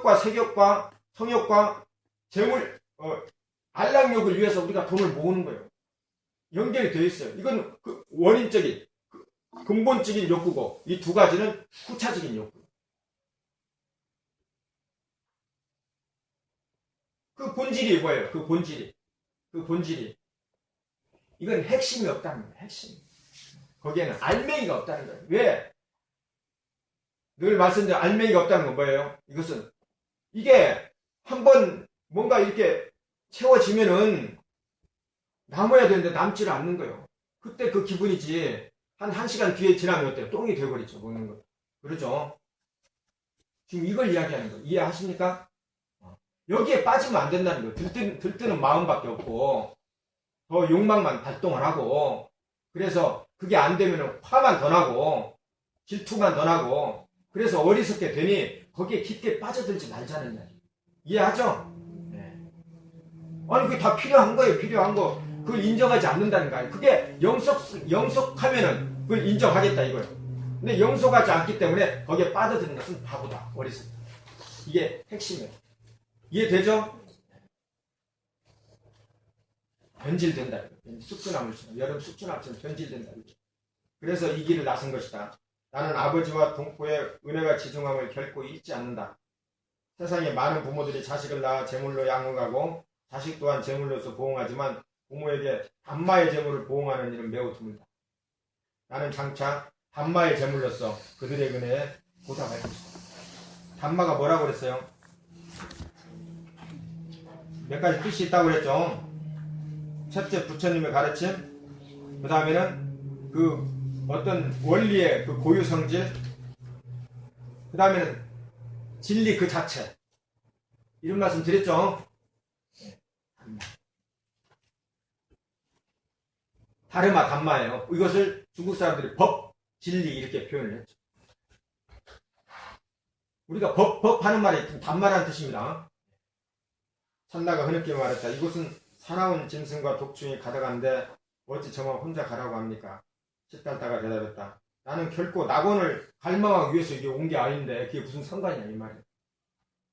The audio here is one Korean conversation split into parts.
덕과 세격과 성욕과 재물, 안락욕을 위해서 우리가 돈을 모으는 거예요. 연결이 되어 있어요. 이건 그 원인적인, 근본적인 욕구고, 이 두 가지는 후차적인 욕구. 그 본질이 뭐예요? 그 본질이. 이건 핵심이 없다는 거예요. 핵심. 거기에는 알맹이가 없다는 거예요. 왜? 늘 말씀드린 알맹이가 없다는 건 뭐예요? 이것은 이게 한번 뭔가 이렇게 채워지면은 남아야 되는데 남지를 않는 거예요. 그때 그 기분이지. 한 1시간 뒤에 지나면 어때요? 똥이 되어버리죠. 먹는 거. 그렇죠? 지금 이걸 이야기하는 거예요. 이해하십니까? 여기에 빠지면 안 된다는 거예요. 들뜨는 마음밖에 없고 더 욕망만 발동을 하고 그래서 그게 안 되면 화만 더 나고 질투만 더 나고 그래서 어리석게 되니 거기에 깊게 빠져들지 말자는 이야기. 이해하죠? 네. 아니 그게 다 필요한 거예요. 필요한 거. 그걸 인정하지 않는다는 거예요. 그게 영속하면은 그걸 인정하겠다 이거예요. 근데 영속하지 않기 때문에 거기에 빠져드는 것은 바보다. 어리석다. 이게 핵심이에요. 이해되죠? 변질된다. 숙주나물처럼 여름 숙주나물처럼 변질된다. 그래서 이 길을 나선 것이다. 나는 아버지와 동포의 은혜와 지중함을 결코 잊지 않는다. 세상에 많은 부모들이 자식을 낳아 제물로 양육하고 자식 또한 제물로서 보응하지만 부모에게 단마의 제물을 보응하는 일은 매우 드물다. 나는 장차 단마의 제물로서 그들의 은혜에 보답할 것이다. 단마가 뭐라고 그랬어요? 몇 가지 뜻이 있다고 그랬죠. 첫째 부처님의 가르침, 그 다음에는 그 어떤 원리의 그 고유성질, 그 다음에는 진리 그 자체. 이런 말씀 드렸죠. 다르마 단마예요. 이것을 중국 사람들이 법, 진리 이렇게 표현을 했죠. 우리가 법 하는 말이 단마라는 뜻입니다. 찬나가 흐느끼 말했다. 이곳은 사나운 짐승과 독충이 가득한데 어찌 저만 혼자 가라고 합니까? 시달다가 대답했다. 나는 결코 낙원을 갈망하기 위해서 이게 온 게 아닌데 그게 무슨 상관이냐 이 말이야.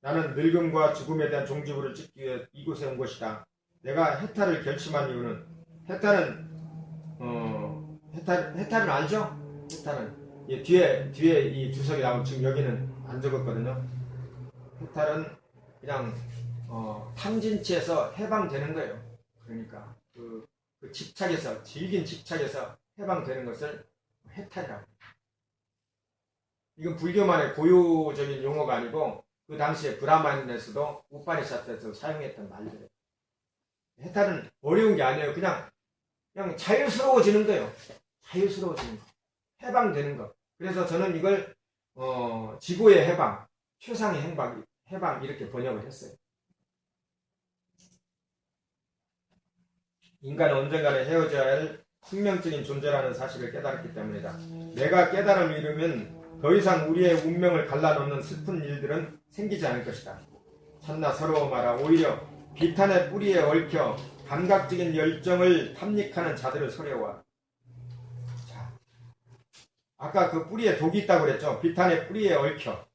나는 늙음과 죽음에 대한 종지부를 찍기 위해 이곳에 온 것이다. 내가 해탈을 결심한 이유는 해탈은 알죠? 해탈은 뒤에 이 주석이 나오면 지금 여기는 안 적었거든요. 해탈은 그냥 탐진치에서 해방되는 거예요. 그러니까 그 집착에서 질긴 집착에서 해방되는 것을 해탈이라고 해요. 이건 불교만의 고유적인 용어가 아니고 그 당시에 브라마인에서도 우파니샤트에서 사용했던 말들이에요. 해탈은 어려운 게 아니에요. 그냥 자유스러워지는 거예요. 자유스러워지는 거. 해방되는 거. 그래서 저는 이걸 지고의 해방, 최상의 해방 이렇게 번역을 했어요. 인간은 언젠가는 헤어져야 할 숙명적인 존재라는 사실을 깨달았기 때문이다. 내가 깨달음을 이루면 더 이상 우리의 운명을 갈라놓는 슬픈 일들은 생기지 않을 것이다. 참나 서러워 마라. 오히려 비탄의 뿌리에 얽혀 감각적인 열정을 탐닉하는 자들을 서려워. 자, 아까 그 뿌리에 독이 있다고 그랬죠. 비탄의 뿌리에 얽혀.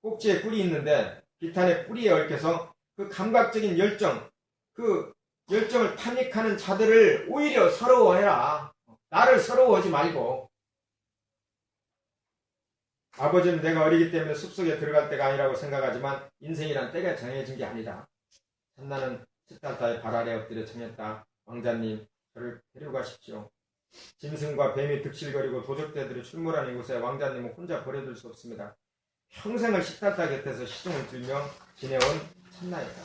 꼭지에 꿀이 있는데 비탄의 뿌리에 얽혀서 그 감각적인 열정, 그 열정을 탐닉하는 자들을 오히려 서러워해라. 나를 서러워하지 말고. 아버지는 내가 어리기 때문에 숲속에 들어갈 때가 아니라고 생각하지만 인생이란 때가 정해진 게 아니다. 참나는 시달타의 발 아래 엎드려 청했다. 왕자님, 저를 데려가십시오. 짐승과 뱀이 득실거리고 도적대들이 출몰하는 이곳에 왕자님은 혼자 버려둘 수 없습니다. 평생을 시달타 곁에서 시종을 들며 지내온 참나였다.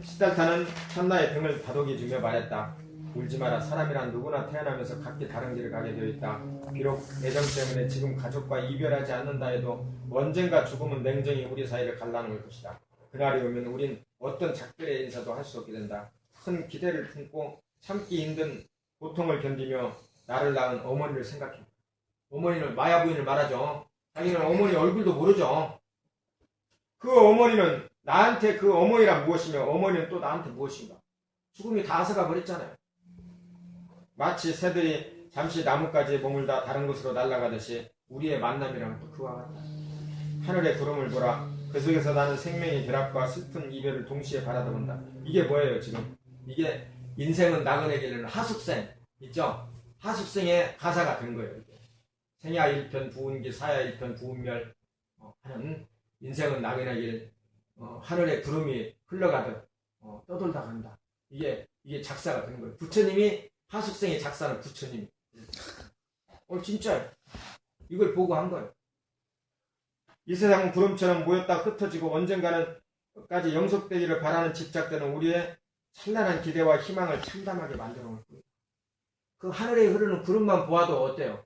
시달타는 참나의 등을 다독여주며 말했다. 울지 마라. 사람이란 누구나 태어나면서 각기 다른 길을 가게 되어 있다. 비록 애정 때문에 지금 가족과 이별하지 않는다 해도 언젠가 죽음은 냉정히 우리 사이를 갈라놓을 것이다. 그날이 오면 우린 어떤 작별의 인사도 할 수 없게 된다. 큰 기대를 품고 참기 힘든 고통을 견디며 나를 낳은 어머니를 생각해. 어머니는 마야 부인을 말하죠. 자기는 어머니 얼굴도 모르죠. 그 어머니는 나한테 그 어머니란 무엇이며 어머니는 또 나한테 무엇인가. 죽음이 다 앗아가 버렸잖아요. 마치 새들이 잠시 나뭇가지에 머물다 다른 곳으로 날아가듯이 우리의 만남이란 또 그와 같다. 하늘의 구름을 보라. 그 속에서 나는 생명의 결합과 슬픈 이별을 동시에 바라본다. 이게 뭐예요 지금? 이게 인생은 나그네게 이르는 하숙생 있죠? 하숙생의 가사가 된 거예요. 이게. 생야 일편 부운기 사야 일편 부운멸 하는 인생은 나그네 길 하늘의 구름이 흘러가듯 떠돌다 간다. 이게 작사가 된 거예요. 부처님이 하숙생의 작사는 부처님이. 진짜 이걸 보고 한 거예요. 이 세상은 구름처럼 모였다 흩어지고 언젠가는 까지 영속되기를 바라는 집착되는 우리의 찬란한 기대와 희망을 참담하게 만들어 놓을 거예요. 그 하늘에 흐르는 구름만 보아도 어때요?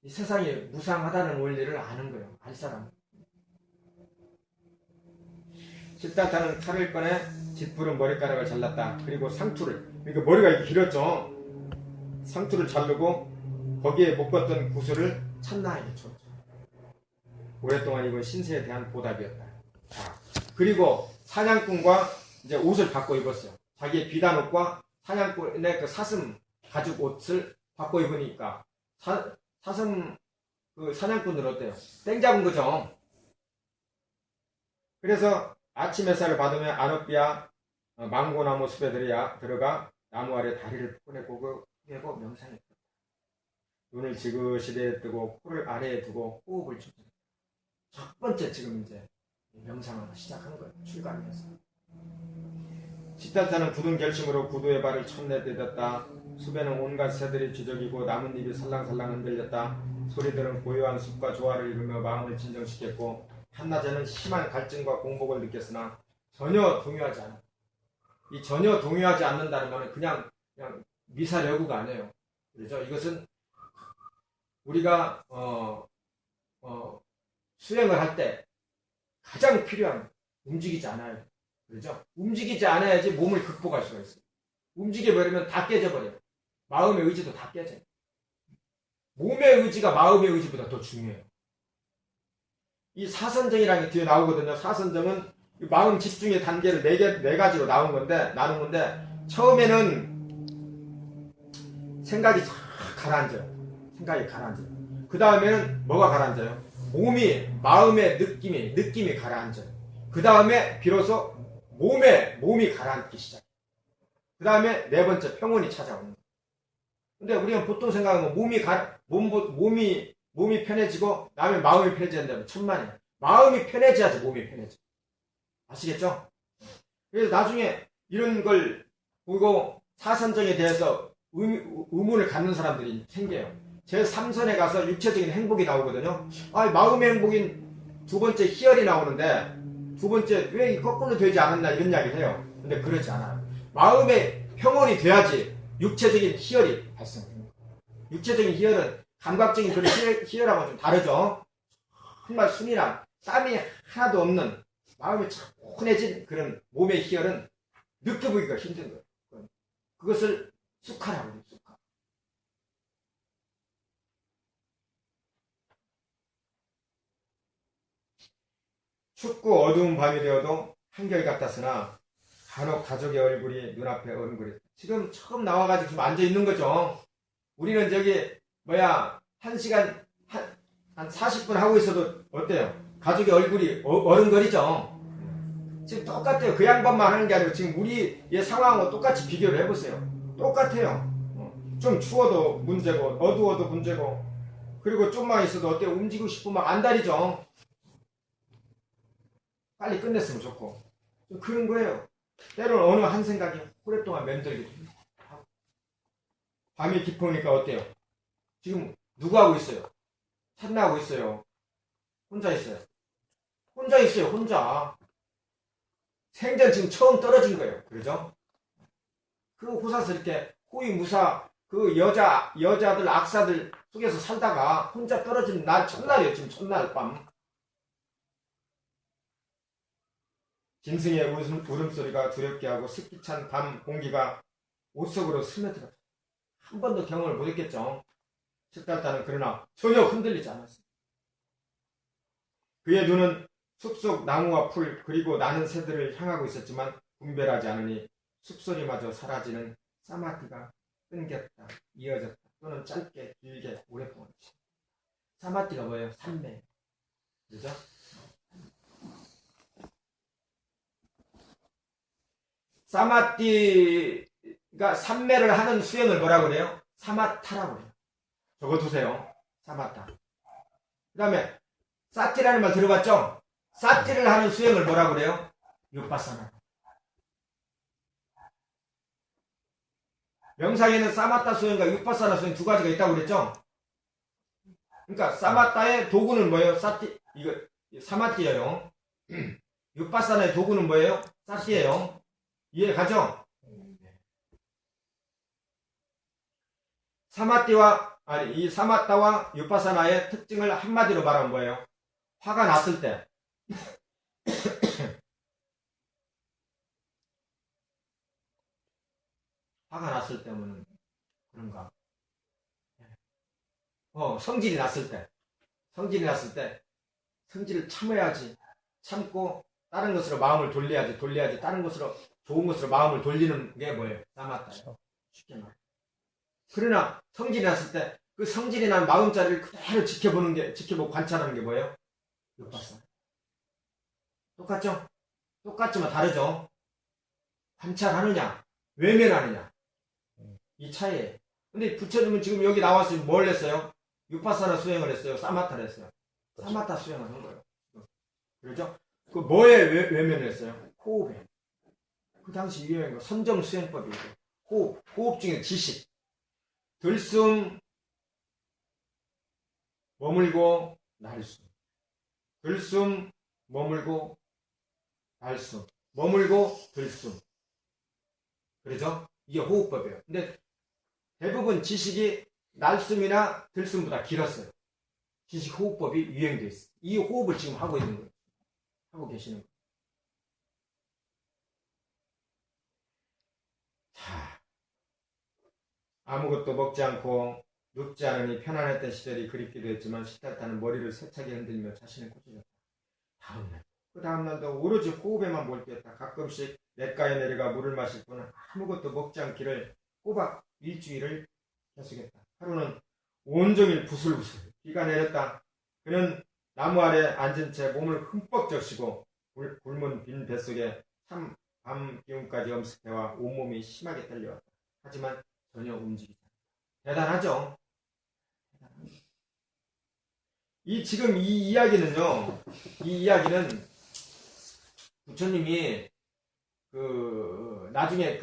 이 세상이 무상하다는 원리를 아는 거예요. 알 사람. 시다타는 칼을 꺼내 짙푸른 머리카락을 잘랐다. 그리고 상투를, 그러니까 머리가 이렇게 길었죠. 상투를 자르고 거기에 묶었던 구슬을 찬나에게 줬죠. 오랫동안 입은 신세에 대한 보답이었다. 자, 그리고 사냥꾼과 이제 옷을 바꿔 입었어요. 자기의 비단옷과 사냥꾼의 그 사슴 가죽 옷을 바꿔 입으니까 사슴 그 사냥꾼들 어때요? 땡 잡은 거죠. 그래서 아침 햇살을 받으며 아노피아 망고나무 숲에 들어가 나무 아래 다리를 꺼내고 명상했다. 눈을 지그시 내뜨고 코를 아래에 두고 호흡을 조절했다. 첫 번째 지금 이제 명상을 시작한 거예요. 출가하면서. 시다타는 굳은 결심으로 구두의 발을 첫내딛었다. 숲에는 온갖 새들이 쥐저기고 나뭇잎이 살랑살랑 흔들렸다. 소리들은 고요한 숲과 조화를 이루며 마음을 진정시켰고 한낮에는 심한 갈증과 공복을 느꼈으나 전혀 동요하지 않아. 이 전혀 동요하지 않는다는 말은 그냥 미사여구가 아니에요. 그렇죠? 이것은 우리가 수행을 할 때 가장 필요한 움직이지 않아요. 그렇죠? 움직이지 않아야지 몸을 극복할 수가 있어요. 움직여버리면 다 깨져버려요. 마음의 의지도 다 깨져요. 몸의 의지가 마음의 의지보다 더 중요해요. 이 사선정이라는 게 뒤에 나오거든요. 사선정은 마음 집중의 단계를 네 가지로 나눈 건데 처음에는 생각이 싹 가라앉아요. 생각이 가라앉아요. 그 다음에는 뭐가 가라앉아요? 마음의 느낌이 가라앉아요. 그 다음에 비로소 몸이 가라앉기 시작해요. 그 다음에 네 번째 평온이 찾아오는 거예요. 근데 우리가 보통 생각하면 몸이 편해지고 다음에 마음이 편해진다면 천만이에요. 마음이 편해져야지 몸이 편해져. 아시겠죠? 그래서 나중에 이런 걸 보고 사선정에 대해서 의문을 갖는 사람들이 생겨요. 제 3선에 가서 육체적인 행복이 나오거든요. 마음의 행복인 두 번째 희열이 나오는데 두 번째 왜 거꾸로 되지 않았나 이런 이야기를 해요. 근데 그렇지 않아요. 마음의 평온이 돼야지 육체적인 희열이 발생해요. 육체적인 희열은 감각적인 그런 희열하고는 좀 다르죠. 정말 순이랑 땀이 하나도 없는 마음이 차분해진 그런 몸의 희열은 느껴보기가 힘든 거예요. 그것을 수카라고 해요. 수카. 춥고 어두운 밤이 되어도 한결같았으나 간혹 가족의 얼굴이 눈앞에 어른거렸다. 지금 처음 나와가지고 지금 앉아있는 거죠. 우리는 저기 1시간 한 40분 하고 있어도 어때요? 가족의 얼굴이 어른거리죠. 지금 똑같아요. 그 양반만 하는 게 아니고 지금 우리의 상황하고 똑같이 비교를 해보세요. 똑같아요. 좀 추워도 문제고 어두워도 문제고 그리고 좀만 있어도 어때요? 움직이고 싶으면 막 안달이죠. 빨리 끝냈으면 좋고 그런 거예요. 때로는 어느 한 생각이 오랫동안 맴돌기도 합니다. 밤이 깊으니까 어때요? 지금 누구 하고 있어요? 찬나하고 있어요. 혼자 있어요. 혼자. 생전 지금 처음 떨어진 거예요. 그러죠? 그 호사서 이렇게 호위무사 그 여자들 악사들 속에서 살다가 혼자 떨어진 날 첫날이에요. 지금 첫날 밤. 짐승의 울음소리가 두렵게 하고 습기찬 밤 공기가 옷 속으로 스며들었죠. 한 번도 경험을 못했겠죠. 시다타는 그러나 전혀 흔들리지 않았어요. 그의 눈은 숲속 나무와 풀 그리고 나는 새들을 향하고 있었지만 분별하지 않으니 숲소리마저 사라지는 사마디가 끊겼다, 이어졌다 또는 짧게 길게 오랫동안 사마디가 뭐예요? 산매. 그죠? 사마띠가 삼매를 하는 수행을 뭐라고 그래요? 사마타라고 그래요. 적어두세요. 사마타. 그 다음에 사티라는 말 들어봤죠? 사티를 하는 수행을 뭐라고 그래요? 유파사나. 명상에는 사마타 수행과 유파사나 수행 두 가지가 있다고 그랬죠? 그러니까 사마타의 도구는 뭐예요? 사티, 이거 사마티예요. 유파사나의 도구는 뭐예요? 사티예요. 이해 가죠? 이 사마타와 유파사나의 특징을 한마디로 말하면 뭐예요? 화가 났을 때 화가 났을 때는 그런가? 성질이 났을 때 성질을 참아야지. 참고 다른 것으로 마음을 돌려야지. 다른 것으로 좋은 것으로 마음을 돌리는 게 뭐예요? 사마타예요. 쉽게 말해. 그러나 성질이 났을 때 그 성질이 난 마음자리를 그대로 지켜보고 관찰하는 게 뭐예요? 육파사. 똑같죠? 똑같지만 다르죠? 관찰하느냐, 외면하느냐. 이 차이에요. 근데 부처님은 지금 여기 나와서 뭘 했어요? 유파사나 수행을 했어요? 사마타를 했어요? 사마타 수행을 한 거예요. 그렇죠? 그 뭐에 외면을 했어요? 호흡에. 그 당시 유행한 거 선정수행법이고 호흡 중에 지식. 들숨, 머물고, 날숨. 들숨, 머물고, 날숨. 머물고, 들숨. 그렇죠? 이게 호흡법이에요. 근데 대부분 지식이 날숨이나 들숨보다 길었어요. 지식 호흡법이 유행되어 있어요. 이 호흡을 지금 하고 있는 거예요. 하고 계시는 거예요. 자, 아무것도 먹지 않고 눕지 않으니 편안했던 시절이 그립기도 했지만 시달타는 머리를 세차게 흔들며 자신을 꼬집었다. 다음날. 그 다음날도 오로지 호흡에만 몰두했다. 가끔씩 냇가에 내려가 물을 마실 뿐 아무것도 먹지 않기를 꼬박 일주일을 계속했다. 하루는 온종일 부슬부슬 비가 내렸다. 그는 나무 아래 앉은 채 몸을 흠뻑 적시고 굶은 빈 뱃속에 찬 밤 기운까지 엄습해와 온몸이 심하게 떨려왔다. 하지만 전혀 움직이지 않았다. 대단하죠? 지금 이 이야기는요, 이 이야기는 부처님이 나중에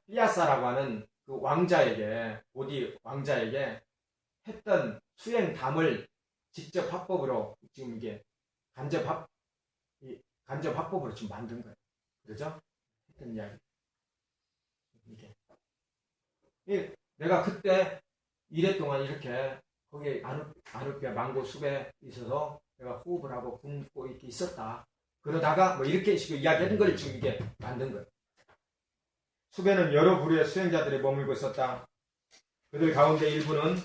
피아사라고 하는 그 왕자에게, 오디 왕자에게 했던 수행담을 직접 합법으로 지금 이게 간접 합법으로 지금 만든 거예요. 그죠? 했던 이야기. 내가 그때 1회 동안 이렇게 거기에 아누피아 망고 숲에 있어서 내가 호흡을 하고 굶고 이렇게 있었다. 그러다가 뭐 이렇게 식으로 이야기하는 걸 지금 이게 만든 거예요. 숲에는 여러 부류의 수행자들이 머물고 있었다. 그들 가운데 일부는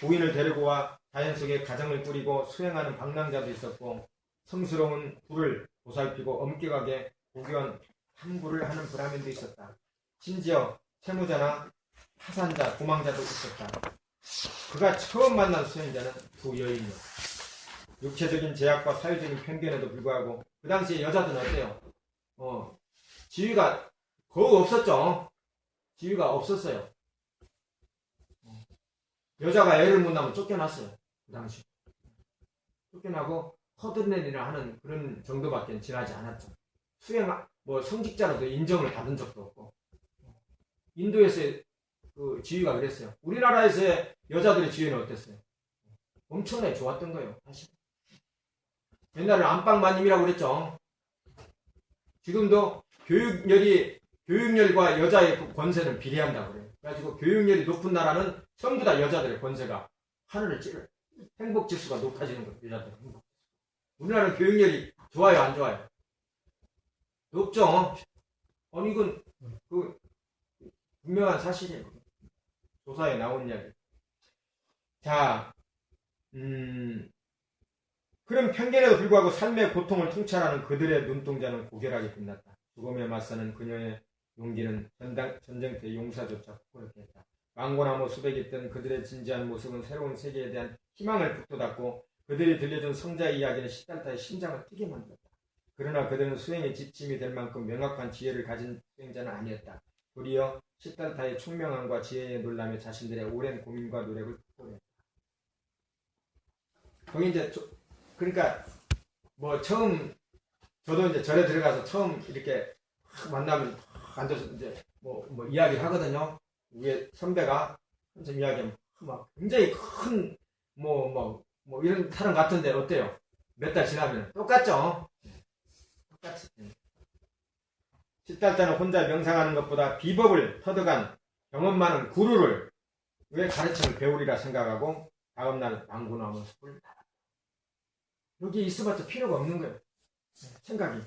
부인을 데리고 와 자연 속에 가정을 꾸리고 수행하는 방랑자도 있었고 성스러운 불을 보살피고 엄격하게 고귀한 탐구를 하는 브라민도 있었다. 심지어 채무자나 파산자, 도망자도 있었다. 그가 처음 만난 수행자는 두 여인이었다. 육체적인 제약과 사회적인 편견에도 불구하고 그 당시에 여자들은 어때요? 지위가 거의 없었죠. 지위가 없었어요. 여자가 애를 못 낳으면 쫓겨났어요. 그 당시. 쫓겨나고 허드렛이나 하는 그런 정도밖에 지나지 않았죠. 성직자로도 인정을 받은 적도 없고. 인도에서의 그 지위가 그랬어요. 우리나라에서의 여자들의 지위는 어땠어요? 엄청나게 좋았던 거예요. 사실. 옛날에 안방마님이라고 그랬죠. 지금도 교육열과 여자의 그 권세는 비례한다고 그래요. 그래가지고 교육열이 높은 나라는 전부 다 여자들의 권세가 하늘을 찌르요. 행복지수가 높아지는 거예요. 여자들 행복. 우리나라는 교육열이 좋아요, 안 좋아요? 높죠. 아니 이건 분명한 사실이에요. 조사에 나온 이야기. 자, 그런 편견에도 불구하고 삶의 고통을 통찰하는 그들의 눈동자는 고결하게 빛났다. 죽음에 맞서는 그녀의 용기는 전쟁터의 용사조차 부끄럽게 했다. 망고나무 수백이 있던 그들의 진지한 모습은 새로운 세계에 대한 희망을 북돋았고 그들이 들려준 성자의 이야기는 시달타의 심장을 뛰게 만들었다. 그러나 그들은 수행에 지침이 될 만큼 명확한 지혜를 가진 수행자는 아니었다. 도리어 시달타의 총명함과 지혜에 놀라며 자신들의 오랜 고민과 노력을 득보냈다. 거기 이제 그러니까 뭐 처음 저도 이제 절에 들어가서 처음 이렇게 만나면 앉아서 이제 뭐 이야기를 하거든요. 위에 선배가 한참 이야기하면 막 굉장히 큰 이런 사람 같은데 어때요? 몇 달 지나면 똑같죠? 똑같이. 시달자는 혼자 명상하는 것보다 비법을 터득한 경험 많은 구루를 왜 가르침을 배우리라 생각하고 다음날 방구나무 숲을 나갔다. 여기 있어봤자 필요가 없는 거예요. 생각이.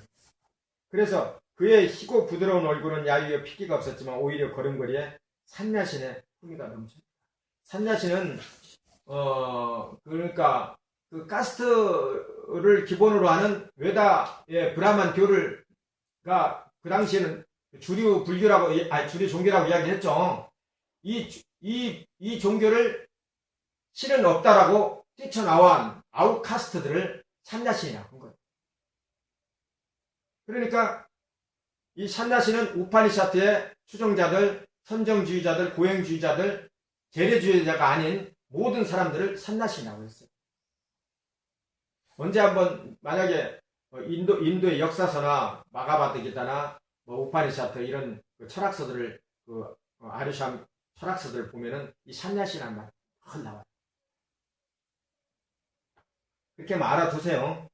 그래서 그의 희고 부드러운 얼굴은 야유에 핏기가 없었지만 오히려 걸음걸이에 산야신의 품위가 넘칩니다. 산야신은 그러니까 그 카스트를 기본으로 하는 외다의 브라만 교를가 그 당시에는 주류 불교라고 주류 종교라고 이야기했죠. 이 종교를 신은 없다라고 뛰쳐나온 아웃카스트들을 산야신이라고 한 거예요. 그러니까 이 산야신은 우파니샤트의 추종자들, 선정주의자들, 고행주의자들, 재래주의자가 아닌 모든 사람들을 산야신이라고 했어요. 언제 한번 만약에 인도의 역사서나 마가바드기다나 우파니샤트 이런 그 철학서들을 아르샴 철학서들을 보면은 이 산야신이라는 말이 늘 나와요. 그렇게 알아두세요.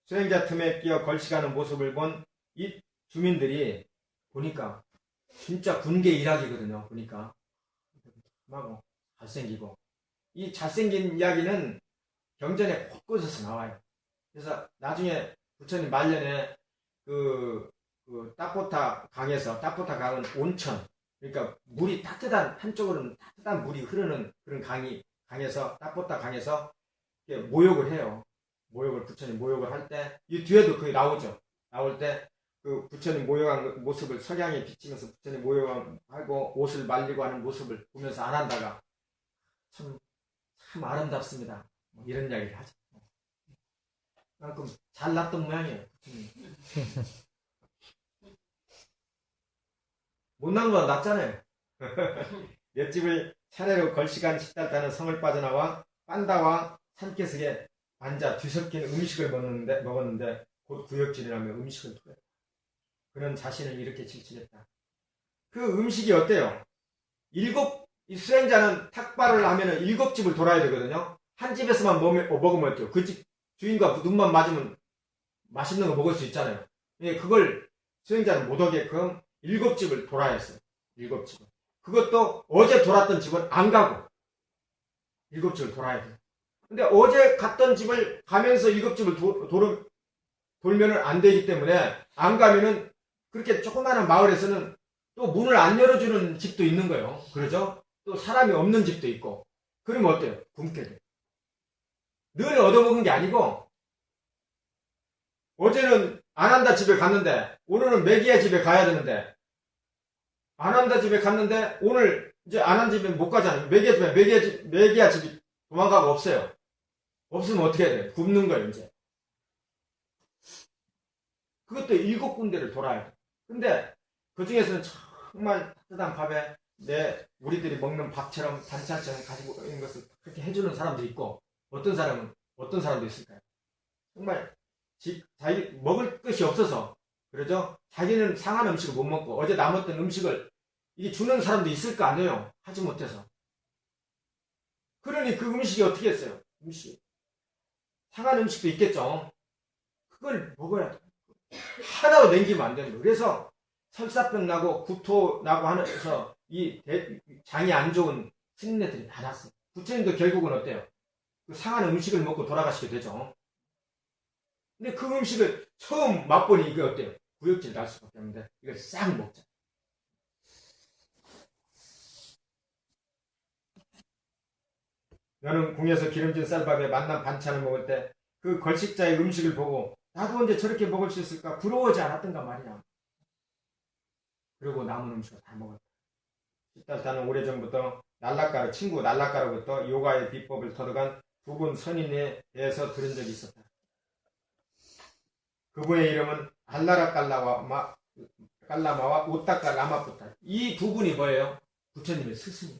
수행자 틈에 끼어 걸식하는 모습을 본 이 주민들이 보니까 진짜 군계 일학이거든요. 보니까 하고 잘생기고 이 잘생긴 이야기는 경전에 곳곳에서 나와요. 그래서 나중에 부처님 말년에 그 따포타 강은 온천, 그러니까 물이 따뜻한 한쪽으로는 따뜻한 물이 흐르는 그런 강에서 따포타 강에서 모욕을 해요. 부처님 모욕을 할 때 이 뒤에도 그게 나오죠. 나올 때 그 부처님 모욕한 모습을 석양에 비치면서 부처님 모욕하고 옷을 말리고 하는 모습을 보면서 안 한다가 참 아름답습니다. 이런 이야기를 하죠. 그만큼 잘났던 모양이에요. 못난 거보다 낫잖아요. 맷집을 차례로 걸식한 시달타는 성을 빠져나와 빤다와 산기슭에 앉아 뒤섞인 음식을 먹었는데 곧 구역질이라며 음식을 토했다. 그는 자신을 이렇게 질책했다. 그 음식이 어때요? 이 수행자는 탁발을 하면 7집을 돌아야 되거든요. 한 집에서만 먹으면 어때요? 그 집 주인과 눈만 맞으면 맛있는 거 먹을 수 있잖아요. 그걸 수행자는 못하게끔 7집을 돌아야 했어요. 7집을. 그것도 어제 돌았던 집은 안 가고 7집을 돌아야 돼요. 근데 어제 갔던 집을 가면서 7집을 돌면은 안 되기 때문에 안 가면은 그렇게 조그마한 마을에서는 또 문을 안 열어주는 집도 있는 거예요. 그러죠? 또 사람이 없는 집도 있고. 그러면 어때요? 굶게 돼요. 늘 얻어먹은 게 아니고 어제는 안한다 집에 갔는데 오늘은 매기야 집에 가야 되는데 안한다 집에 갔는데 오늘 이제 안한 집에 못 가잖아요. 매기야 집이 도망가고 없어요. 없으면 어떻게 해야 돼요? 굶는 거예요, 이제. 그것도 7군데를 돌아야 돼요. 근데 그 중에서는 정말 따뜻한 밥에 우리들이 먹는 밥처럼 반찬처럼 가지고 있는 것을 그렇게 해주는 사람도 있고 어떤 사람도 있을까요? 정말 자기 먹을 것이 없어서 그러죠? 자기는 상한 음식을 못 먹고 어제 남았던 음식을 이게 주는 사람도 있을 거 아니에요? 하지 못해서. 그러니 그 음식이 어떻게 했어요? 상한 음식도 있겠죠? 그걸 먹어야 돼. 하나도 남기면 안 되는 거예요. 그래서 설사병 나고 구토 나고 하면서 장이 안 좋은 스님네들이 많았어요. 부처님도 결국은 어때요? 그 상한 음식을 먹고 돌아가시게 되죠. 근데 그 음식을 처음 맛보니 이게 어때요? 구역질 날 수밖에 없는데 이걸 싹 먹자. 너는 궁에서 기름진 쌀밥에 맛난 반찬을 먹을 때 그 걸식자의 음식을 보고 나도 언제 저렇게 먹을 수 있을까 부러워하지 않았던가 말이야. 그리고 남은 음식을 다 먹었다. 시달타는 오래전부터 친구 날라카로부터 요가의 비법을 터득한 두 분 선인에 대해서 들은 적이 있었다. 그분의 이름은 알라라 깔라마와 우따 깔라마푸타. 이 두 분이 뭐예요? 부처님의 스승.